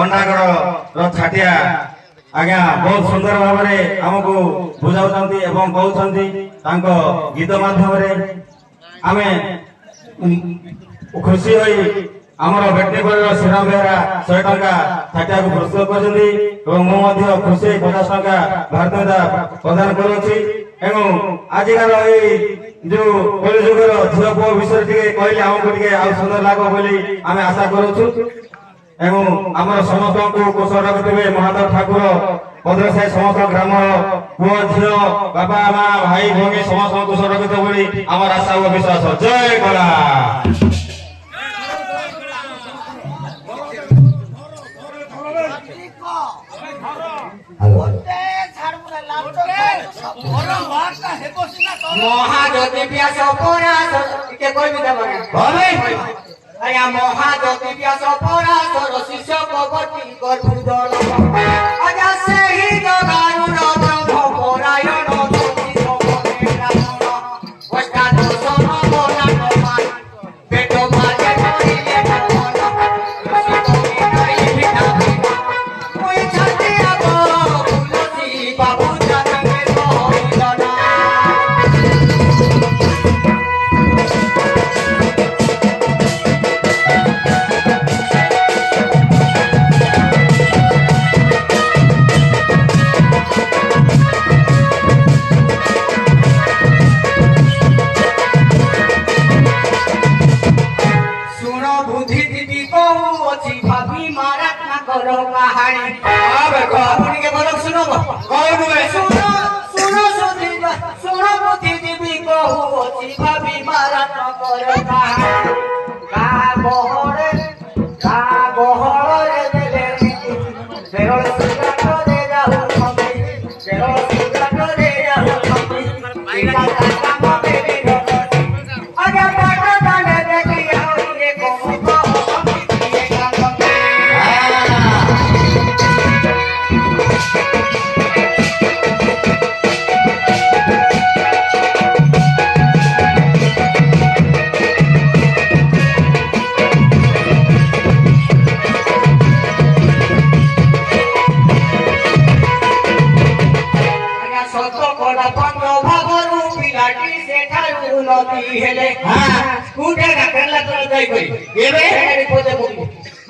भंडागढ़ छाटिया आज्ञा बहुत सुंदर भाव में आमको बुझाऊँ एवं कहते गीत माध्यम आमे खुशी हुई आमर बेटनीपुर श्रीराम बेहरा 100 टंका छाटिया को प्रस्तुत कर खुशी 50 टंका भारतीयता प्रदान करुच्ची आजिकार जो कलिजुगर झील पुओ विषय कहले आमको सुंदर लाग बोली आम आशा करुचु आमर समस्त को कुशल रखिथे महादेव ठाकुर पद्रसाई समस्त ग्राम पुओ झील बापा माँ भाई भौणी समस्त कुशल रखिथे बोली आमर आशा और विश्वास। जय कला महाज्योति व्यास पराशर के कोई भी दबा आया महाज्योति व्यास पराशर शिष्य भगवती गर्भुदन आजा से ही जगानु ब्रह्म परायण ज्योति समने ब्राह्मण अष्टादश नवना नमान पेटो माजे करिले भगवान ऋषि कोई नहीं भिना कोई छतिया तुलसी बाबू जाने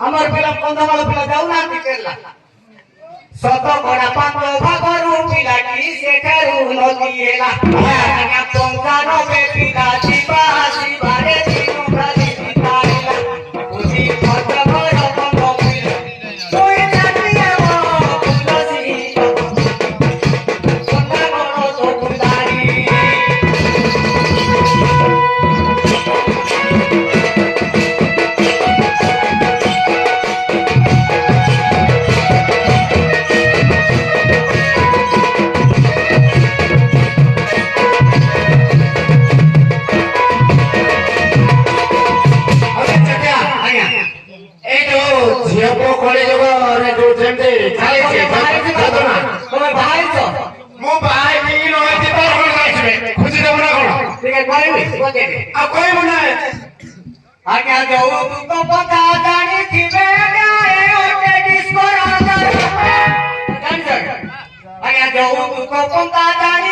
हमर पिला कंधमाल पिला जाउना केरला सत बड़ा पांच भागरू पिलाटी सेठारू नदिएला आगा पंचानो बे पिला जीवासी बारे दिनु प्रति पिताइला बुद्धि खर्च बड़ बंद पिला कोई जातिया तुलसी सोना गनो तो गुदारी आज्ञा जाऊ तो पता जानी थी बेगाए ओटे डिस्को राजा आज्ञा जाऊ तो पता जानी